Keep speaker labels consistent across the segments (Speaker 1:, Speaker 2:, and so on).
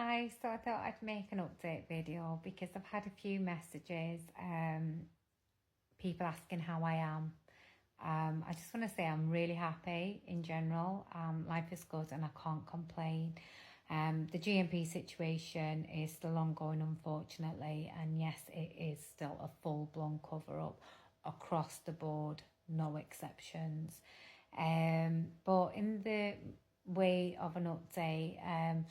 Speaker 1: Hi, so I thought I'd make an update video because I've had a few messages, people asking how I am. I just want to say I'm really happy in general. Life is good and I can't complain. The GMP situation is still ongoing, unfortunately, and yes, it is still a full-blown cover-up across the board, no exceptions. But in the way of an update,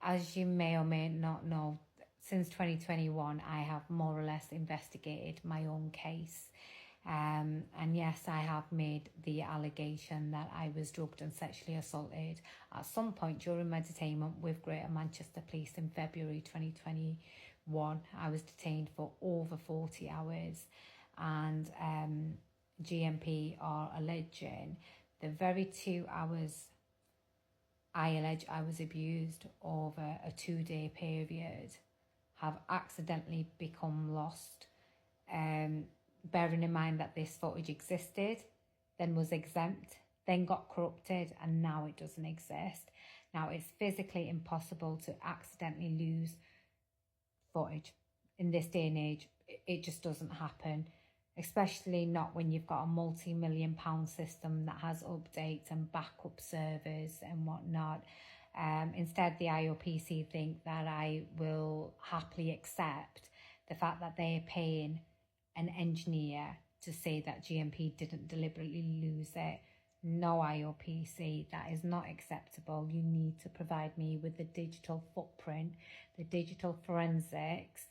Speaker 1: as you may or may not know, since 2021, I have more or less investigated my own case. And yes, I have made the allegation that I was drugged and sexually assaulted at some point during my detainment with Greater Manchester Police in February 2021. I was detained for over 40 hours and GMP are alleging the very 2 hours I allege I was abused over a 2-day period have accidentally become lost. Bearing in mind that this footage existed, then was exempt, then got corrupted, and now it doesn't exist. Now, it's physically impossible to accidentally lose footage. In this day and age, it just doesn't happen, especially not when you've got a multi-million-pound system that has updates and backup servers and whatnot. Instead, the IOPC think that I will happily accept the fact that they are paying an engineer to say that GMP didn't deliberately lose it. No, IOPC, that is not acceptable. You need to provide me with the digital footprint, the digital forensics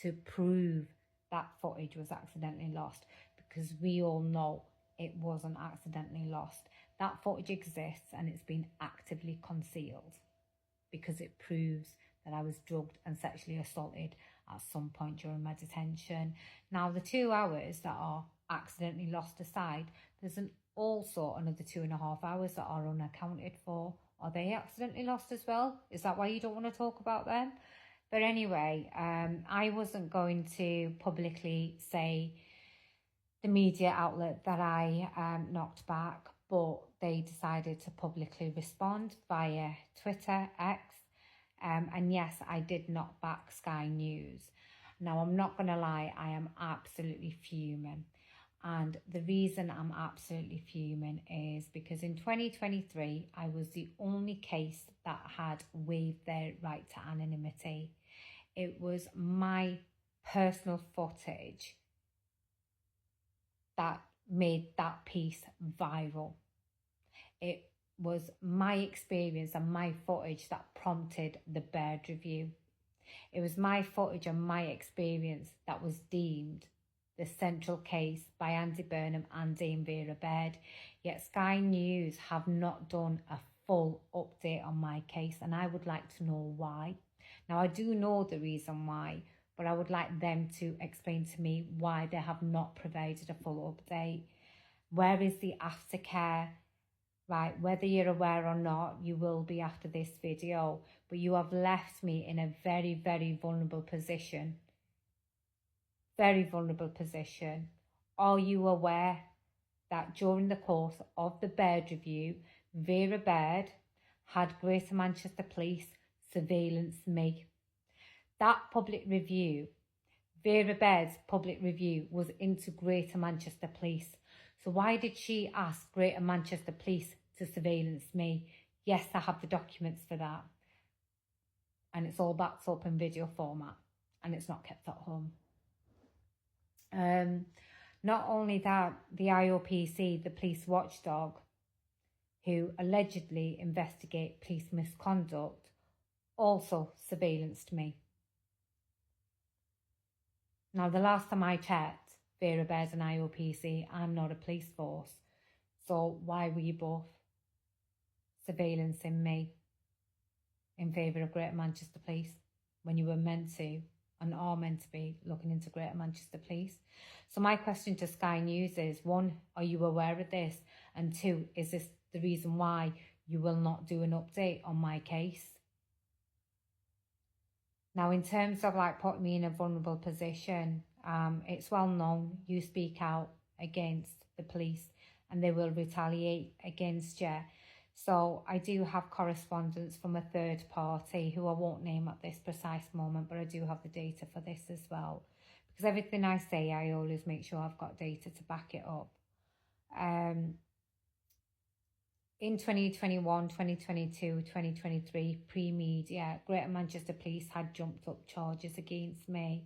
Speaker 1: to prove that footage was accidentally lost, because we all know it wasn't accidentally lost. That footage exists and it's been actively concealed because it proves that I was drugged and sexually assaulted at some point during my detention. Now, the 2 hours that are accidentally lost aside, there's also another 2.5 hours that are unaccounted for. Are they accidentally lost as well? Is that why you don't want to talk about them? But anyway, I wasn't going to publicly say the media outlet that I knocked back, but they decided to publicly respond via Twitter, X. And yes, I did knock back Sky News. Now, I'm not going to lie, I am absolutely fuming. And the reason I'm absolutely fuming is because in 2023, I was the only case that had waived their right to anonymity. It was my personal footage that made that piece viral. It was my experience and my footage that prompted the Bird review. It was my footage and my experience that was deemed the central case by Andy Burnham and Dame Vera Baird. Yet Sky News have not done a full update on my case, and I would like to know why. Now, I do know the reason why, but I would like them to explain to me why they have not provided a full update. Where is the aftercare? Right, whether you're aware or not, you will be after this video, but you have left me in a very, very vulnerable position. Very vulnerable position. Are you aware that during the course of the Bird review, Vera Baird had Greater Manchester Police surveillance me? That public review, Vera Baird's public review, was into Greater Manchester Police. So why did she ask Greater Manchester Police to surveillance me? Yes, I have the documents for that. And it's all backed up in video format. And it's not kept at home. Not only that, the IOPC, the police watchdog, who allegedly investigate police misconduct, also surveillanced me. Now, the last time I checked, Vera Baird and IOPC, I'm not a police force. So why were you both surveillancing me in favour of Greater Manchester Police when you were meant to and are meant to be looking into Greater Manchester Police? So my question to Sky News is, 1, are you aware of this? And 2, is this the reason why you will not do an update on my case? Now, in terms of like putting me in a vulnerable position, it's well known you speak out against the police and they will retaliate against you. So I do have correspondence from a third party who I won't name at this precise moment, but I do have the data for this as well. Because everything I say, I always make sure I've got data to back it up. In 2021, 2022, 2023, pre-media, Greater Manchester Police had jumped up charges against me.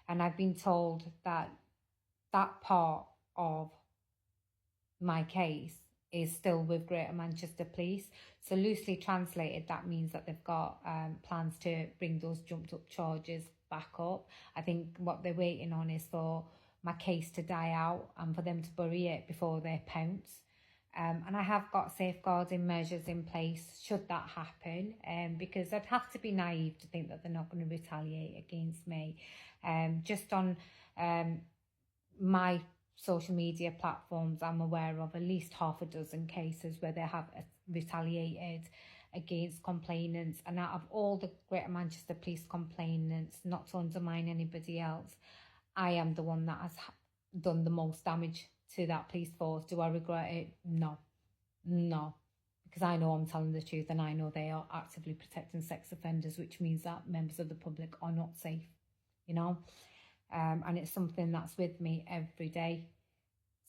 Speaker 1: And I've been told that that part of my case is still with Greater Manchester Police. So loosely translated, that means that they've got plans to bring those jumped up charges back up. I think what they're waiting on is for my case to die out and for them to bury it before they pounce. And I have got safeguarding measures in place should that happen, because I'd have to be naive to think that they're not going to retaliate against me. Just on my social media platforms, I'm aware of at least half a dozen cases where they have retaliated against complainants. And out of all the Greater Manchester Police complainants, not to undermine anybody else, I am the one that has done the most damage to that police force. Do I regret it? No. Because I know I'm telling the truth, and I know they are actively protecting sex offenders, which means that members of the public are not safe, and it's something that's with me every day.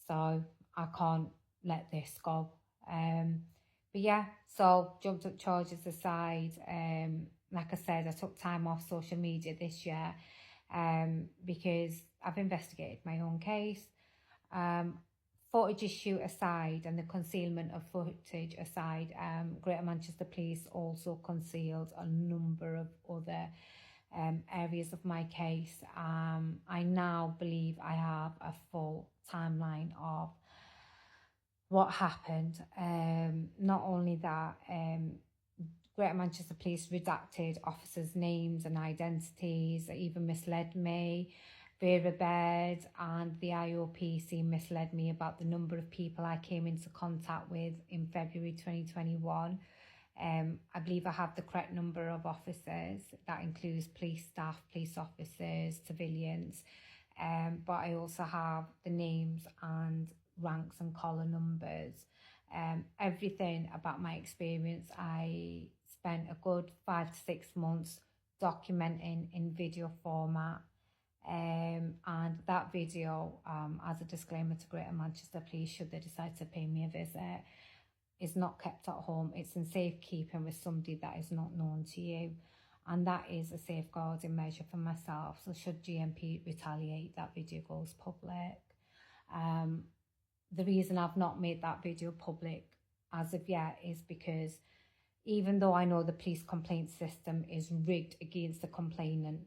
Speaker 1: So I can't let this go. But yeah, so jumped up charges aside, like I said, I took time off social media this year because I've investigated my own case. Footage issue aside and the concealment of footage aside, Greater Manchester Police also concealed a number of other areas of my case. I now believe I have a full timeline of what happened. Not only that, Greater Manchester Police redacted officers' names and identities, even misled me. Vera Baird and the IOPC misled me about the number of people I came into contact with in February 2021. I believe I have the correct number of officers. That includes police staff, police officers, civilians. But I also have the names and ranks and collar numbers. Everything about my experience, I spent a good 5 to 6 months documenting in video format. And that video, as a disclaimer to Greater Manchester Police, should they decide to pay me a visit, is not kept at home. It's in safekeeping with somebody that is not known to you. And that is a safeguarding measure for myself. So should GMP retaliate, that video goes public. The reason I've not made that video public as of yet is because even though I know the police complaint system is rigged against the complainant,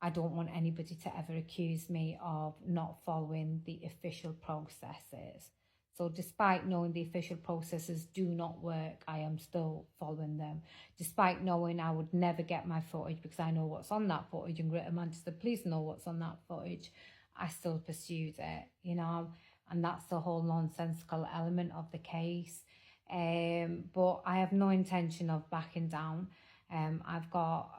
Speaker 1: I don't want anybody to ever accuse me of not following the official processes. So despite knowing the official processes do not work, I am still following them. Despite knowing I would never get my footage because I know what's on that footage and Greater Manchester Police know what's on that footage, I still pursued it, and that's the whole nonsensical element of the case. But I have no intention of backing down. I've got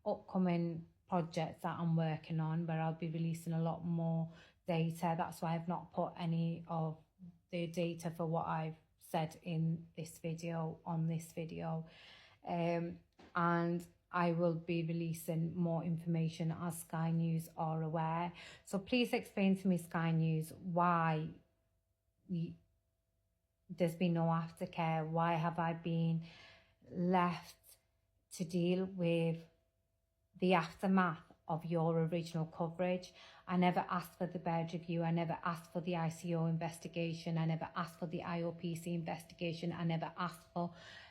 Speaker 1: upcoming projects that I'm working on where I'll be releasing a lot more data. That's why I've not put any of the data for what I've said in this video on this video. And I will be releasing more information as Sky News are aware. So please explain to me, Sky News, why there's been no aftercare. Why have I been left to deal with the aftermath of your original coverage? I never asked for the Baird review. I never asked for the ICO investigation. I never asked for the IOPC investigation. I never asked for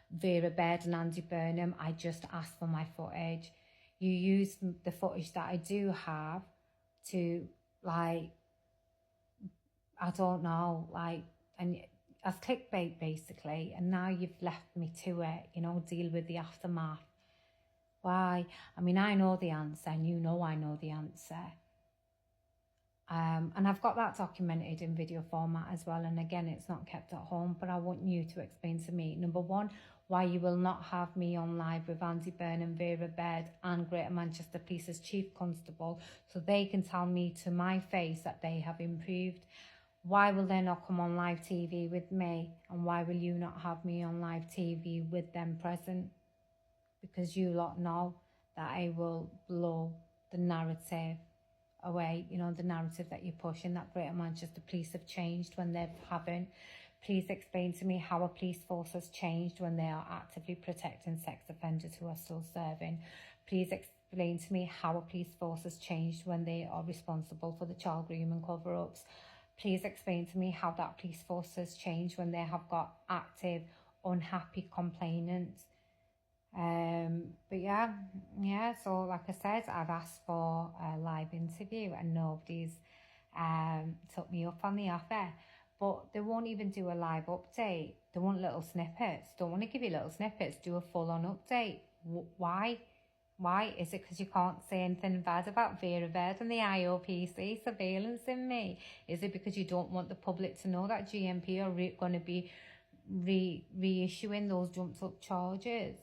Speaker 1: Vera Baird and Andy Burnham. I just asked for my footage. You used the footage that I do have to, I don't know, and as clickbait basically, and now you've left me to it, deal with the aftermath. Why? I mean, I know the answer, and I know the answer. And I've got that documented in video format as well. And again, it's not kept at home, but I want you to explain to me, number one, why you will not have me on live with Andy Burnham, Vera Baird and Greater Manchester Police's Chief Constable, so they can tell me to my face that they have improved. why will they not come on live TV with me? And why will you not have me on live TV with them present? Because you lot know that I will blow the narrative away, you know, the narrative that you're pushing, that Greater Manchester Police have changed when they haven't. Please explain to me how a police force has changed when they are actively protecting sex offenders who are still serving. Please explain to me how a police force has changed when they are responsible for the child grooming cover-ups. Please explain to me how that police force has changed when they have got active, unhappy complainants. But yeah, so like I said, I've asked for a live interview and nobody's took me up on the offer. But they won't even do a live update. They want little snippets. Don't want to give you little snippets. Do a full-on update. Why? Why? Is it because you can't say anything bad about Vera Verde and the IOPC surveillance in me? Is it because you don't want the public to know that GMP are going to be reissuing those jumped up charges?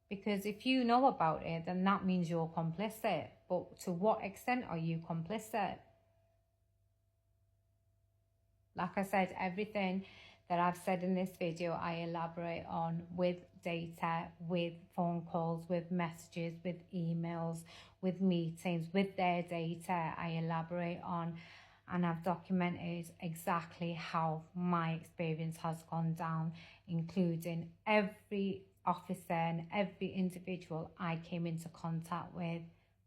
Speaker 1: Because if you know about it, then that means you're complicit. But to what extent are you complicit? Like I said, everything that I've said in this video, I elaborate on with data, with phone calls, with messages, with emails, with meetings, with their data. I elaborate on, and I've documented exactly how my experience has gone down, including every officer and every individual I came into contact with,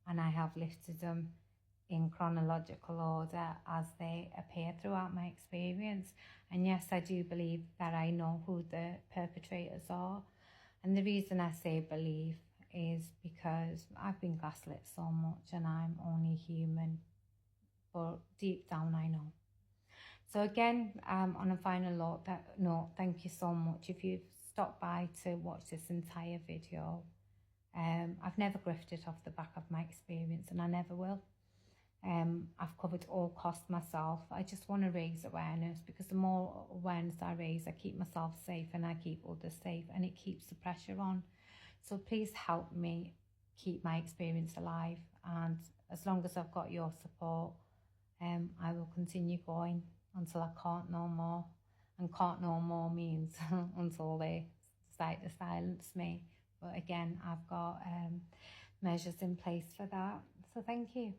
Speaker 1: and I have listed them in chronological order as they appear throughout my experience. And yes, I do believe that I know who the perpetrators are. And the reason I say believe is because I've been gaslit so much and I'm only human. But deep down I know. So again, on a final note, thank you so much if you've stopped by to watch this entire video. I've never grifted off the back of my experience, and I never will. I've covered all costs myself. I just want to raise awareness, because the more awareness I raise, I keep myself safe and I keep others safe, and it keeps the pressure on. So please help me keep my experience alive, and as long as I've got your support, I will continue going until I can't no more. And can't no more means until they decide to silence me. But again, I've got measures in place for that. So thank you.